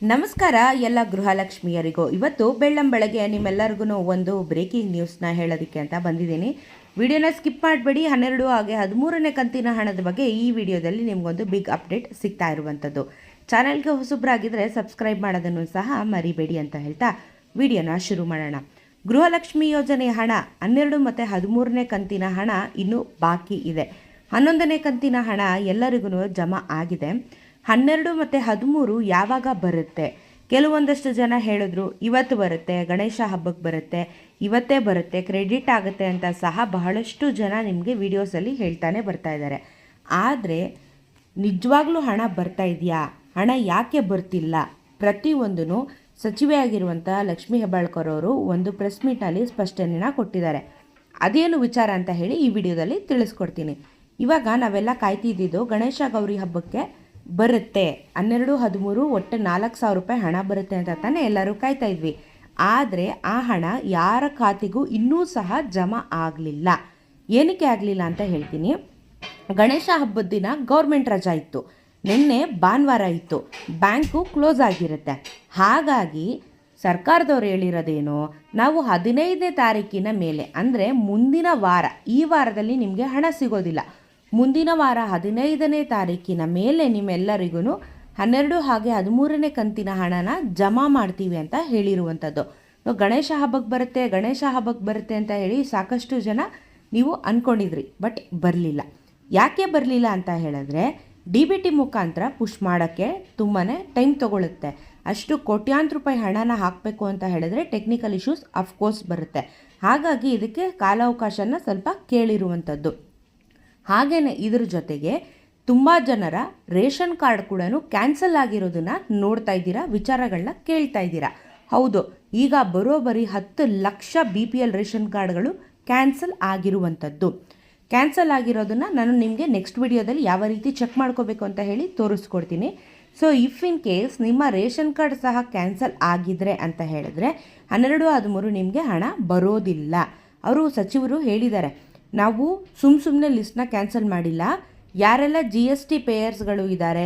ನಮಸ್ಕಾರ ಎಲ್ಲ ಗೃಹಲಕ್ಷ್ಮಿಯರಿಗೂ. ಇವತ್ತು ಬೆಳ್ಳಂಬೆಳಗ್ಗೆ ನಿಮ್ಮೆಲ್ಲರಿಗೂ ಒಂದು ಬ್ರೇಕಿಂಗ್ ನ್ಯೂಸ್ನ ಹೇಳೋದಕ್ಕೆ ಅಂತ ಬಂದಿದ್ದೀನಿ. ವಿಡಿಯೋನ ಸ್ಕಿಪ್ ಮಾಡಬೇಡಿ. 12 ಹಾಗೆ 13ನೇ ಕಂತಿನ ಹಣದ ಬಗ್ಗೆ ಈ ವಿಡಿಯೋದಲ್ಲಿ ನಿಮಗೊಂದು ಬಿಗ್ ಅಪ್ಡೇಟ್ ಸಿಗ್ತಾ ಇರುವಂಥದ್ದು. ಚಾನಲ್ಗೆ ಹೊಸಬ್ರಾಗಿದ್ದರೆ ಸಬ್ಸ್ಕ್ರೈಬ್ ಮಾಡೋದನ್ನು ಸಹ ಮರಿಬೇಡಿ ಅಂತ ಹೇಳ್ತಾ ವಿಡಿಯೋನ ಶುರು ಮಾಡೋಣ. ಗೃಹಲಕ್ಷ್ಮಿ ಯೋಜನೆ ಹಣ 12 ಮತ್ತು 13ನೇ ಕಂತಿನ ಹಣ ಇನ್ನೂ ಬಾಕಿ ಇದೆ. 11ನೇ ಕಂತಿನ ಹಣ ಎಲ್ಲರಿಗೂ ಜಮಾ ಆಗಿದೆ. 12 ಮತ್ತು 13 ಯಾವಾಗ ಬರುತ್ತೆ? ಕೆಲವೊಂದಷ್ಟು ಜನ ಹೇಳಿದ್ರು ಇವತ್ತು ಬರುತ್ತೆ, ಗಣೇಶ ಹಬ್ಬಕ್ಕೆ ಬರುತ್ತೆ, ಇವತ್ತೇ ಬರುತ್ತೆ, ಕ್ರೆಡಿಟ್ ಆಗುತ್ತೆ ಅಂತ ಸಹ ಬಹಳಷ್ಟು ಜನ ನಿಮಗೆ ವಿಡಿಯೋಸಲ್ಲಿ ಹೇಳ್ತಾನೆ ಬರ್ತಾ ಇದ್ದಾರೆ. ಆದರೆ ನಿಜವಾಗ್ಲೂ ಹಣ ಬರ್ತಾ ಇದೆಯಾ? ಹಣ ಯಾಕೆ ಬರ್ತಿಲ್ಲ? ಪ್ರತಿಯೊಂದೂ ಸಚಿವೆಯಾಗಿರುವಂಥ ಲಕ್ಷ್ಮೀ ಹೆಬ್ಬಾಳ್ಕರ್ ಅವರು ಒಂದು ಪ್ರೆಸ್ ಮೀಟ್ನಲ್ಲಿ ಸ್ಪಷ್ಟನೆನ ಕೊಟ್ಟಿದ್ದಾರೆ. ಅದೇನು ವಿಚಾರ ಅಂತ ಹೇಳಿ ಈ ವಿಡಿಯೋದಲ್ಲಿ ತಿಳಿಸ್ಕೊಡ್ತೀನಿ. ಇವಾಗ ನಾವೆಲ್ಲ ಕಾಯ್ತಿದ್ದಿದ್ದು ಗಣೇಶ ಗೌರಿ ಹಬ್ಬಕ್ಕೆ ಬರುತ್ತೆ, 12, 13 ಒಟ್ಟು 4,000 ರೂಪಾಯಿ ಹಣ ಬರುತ್ತೆ ಅಂತ ತಾನೇ ಎಲ್ಲರೂ ಕಾಯ್ತಾ ಇದ್ವಿ. ಆದರೆ ಆ ಹಣ ಯಾರ ಖಾತೆಗೂ ಇನ್ನೂ ಸಹ ಜಮಾ ಆಗಲಿಲ್ಲ. ಏನಕ್ಕೆ ಆಗಲಿಲ್ಲ ಅಂತ ಹೇಳ್ತೀನಿ. ಗಣೇಶ ಹಬ್ಬದ ದಿನ ಗೌರ್ಮೆಂಟ್ ರಜಾ ಇತ್ತು, ನಿನ್ನೆ ಭಾನುವಾರ ಇತ್ತು, ಬ್ಯಾಂಕು ಕ್ಲೋಸ್ ಆಗಿರುತ್ತೆ. ಹಾಗಾಗಿ ಸರ್ಕಾರದವ್ರು ಹೇಳಿರೋದೇನು, ನಾವು 15ನೇ ತಾರೀಕಿನ ಮೇಲೆ ಅಂದರೆ ಮುಂದಿನ ವಾರ, ಈ ವಾರದಲ್ಲಿ ನಿಮಗೆ ಹಣ ಸಿಗೋದಿಲ್ಲ, ಮುಂದಿನ ವಾರ 15ನೇ ತಾರೀಕಿನ ಮೇಲೆ ನಿಮ್ಮೆಲ್ಲರಿಗೂ 12 ಹಾಗೆ 13ನೇ ಕಂತಿನ ಹಣನ ಜಮಾ ಮಾಡ್ತೀವಿ ಅಂತ ಹೇಳಿರುವಂಥದ್ದು. ಗಣೇಶ ಹಬ್ಬಕ್ಕೆ ಬರುತ್ತೆ, ಗಣೇಶ ಹಬ್ಬಕ್ಕೆ ಬರುತ್ತೆ ಅಂತ ಹೇಳಿ ಸಾಕಷ್ಟು ಜನ ನೀವು ಅಂದ್ಕೊಂಡಿದ್ರಿ, ಬಟ್ ಬರಲಿಲ್ಲ. ಯಾಕೆ ಬರಲಿಲ್ಲ ಅಂತ ಹೇಳಿದ್ರೆ DBT ಮುಖಾಂತರ ಪುಷ್ ಮಾಡೋಕ್ಕೆ ತುಂಬಾ ಟೈಮ್ ತೊಗೊಳುತ್ತೆ. ಅಷ್ಟು ಕೋಟ್ಯಾಂತರ ರೂಪಾಯಿ ಹಣನ ಹಾಕಬೇಕು ಅಂತ ಹೇಳಿದ್ರೆ ಟೆಕ್ನಿಕಲ್ ಇಶ್ಯೂಸ್ ಅಫ್ಕೋರ್ಸ್ ಬರುತ್ತೆ. ಹಾಗಾಗಿ ಇದಕ್ಕೆ ಕಾಲಾವಕಾಶನ ಸ್ವಲ್ಪ ಕೇಳಿರುವಂಥದ್ದು. ಹಾಗೆಯೇ ಇದ್ರ ಜೊತೆಗೆ ತುಂಬ ಜನರ ರೇಷನ್ ಕಾರ್ಡ್ ಕೂಡ ಕ್ಯಾನ್ಸಲ್ ಆಗಿರೋದನ್ನು ನೋಡ್ತಾ ಇದ್ದೀರಾ, ವಿಚಾರಗಳನ್ನ ಕೇಳ್ತಾ ಇದ್ದೀರಾ. ಹೌದು, ಈಗ ಬರೋಬ್ಬರಿ 10 ಲಕ್ಷ BPL ರೇಷನ್ ಕಾರ್ಡ್ಗಳು ಕ್ಯಾನ್ಸಲ್ ಆಗಿರುವಂಥದ್ದು. ಕ್ಯಾನ್ಸಲ್ ಆಗಿರೋದನ್ನು ನಾನು ನಿಮಗೆ ನೆಕ್ಸ್ಟ್ ವಿಡಿಯೋದಲ್ಲಿ ಯಾವ ರೀತಿ ಚೆಕ್ ಮಾಡ್ಕೋಬೇಕು ಅಂತ ಹೇಳಿ ತೋರಿಸ್ಕೊಡ್ತೀನಿ. ಸೊ ಇಫ್ ಇನ್ ಕೇಸ್ ನಿಮ್ಮ ರೇಷನ್ ಕಾರ್ಡ್ ಸಹ ಕ್ಯಾನ್ಸಲ್ ಆಗಿದ್ರೆ ಅಂತ ಹೇಳಿದ್ರೆ 12, 13 ನಿಮಗೆ ಹಣ ಬರೋದಿಲ್ಲ. ಅವರು ಸಚಿವರು ಹೇಳಿದ್ದಾರೆ, ನಾವು ಸುಮ್ಮನೆ ಲಿಸ್ಟ್ನ ಕ್ಯಾನ್ಸಲ್ ಮಾಡಿಲ್ಲ, ಯಾರೆಲ್ಲ GST ಪೇಯರ್ಸ್ಗಳು ಇದ್ದಾರೆ,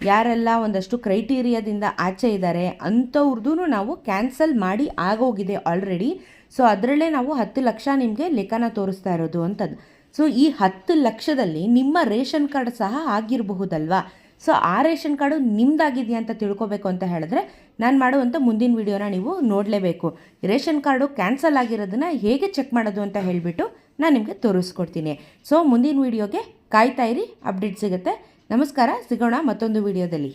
ಯಾರೆಲ್ಲ ಒಂದಷ್ಟು ಕ್ರೈಟೀರಿಯಾದಿಂದ ಆಚೆ ಇದ್ದಾರೆ ಅಂಥವ್ರದ್ದು ನಾವು ಕ್ಯಾನ್ಸಲ್ ಮಾಡಿ ಆಗೋಗಿದೆ ಆಲ್ರೆಡಿ. ಸೊ ಅದರಲ್ಲೇ ನಾವು 10 ಲಕ್ಷ ನಿಮಗೆ ಲೆಕ್ಕನ ತೋರಿಸ್ತಾ ಇರೋದು ಅಂಥದ್ದು. ಸೊ ಈ 10 ಲಕ್ಷದಲ್ಲಿ ನಿಮ್ಮ ರೇಷನ್ ಕಾರ್ಡ್ ಸಹ ಆಗಿರಬಹುದಲ್ವಾ? ಸೊ ಆ ರೇಷನ್ ಕಾರ್ಡು ನಿಮ್ಮದಾಗಿದೆಯಾ ಅಂತ ತಿಳ್ಕೊಬೇಕು ಅಂತ ಹೇಳಿದ್ರೆ ನಾನು ಮಾಡುವಂಥ ಮುಂದಿನ ವಿಡಿಯೋನ ನೀವು ನೋಡಲೇಬೇಕು. ರೇಷನ್ ಕಾರ್ಡು ಕ್ಯಾನ್ಸಲ್ ಆಗಿರೋದನ್ನು ಹೇಗೆ ಚೆಕ್ ಮಾಡೋದು ಅಂತ ಹೇಳಿಬಿಟ್ಟು ನಾನು ನಿಮಗೆ ತೋರಿಸ್ಕೊಡ್ತೀನಿ. ಸೊ ಮುಂದಿನ ವಿಡಿಯೋಗೆ ಕಾಯ್ತಾ ಇರಿ, ಅಪ್ಡೇಟ್ ಸಿಗುತ್ತೆ. ನಮಸ್ಕಾರ, ಸಿಗೋಣ ಮತ್ತೊಂದು ವಿಡಿಯೋದಲ್ಲಿ.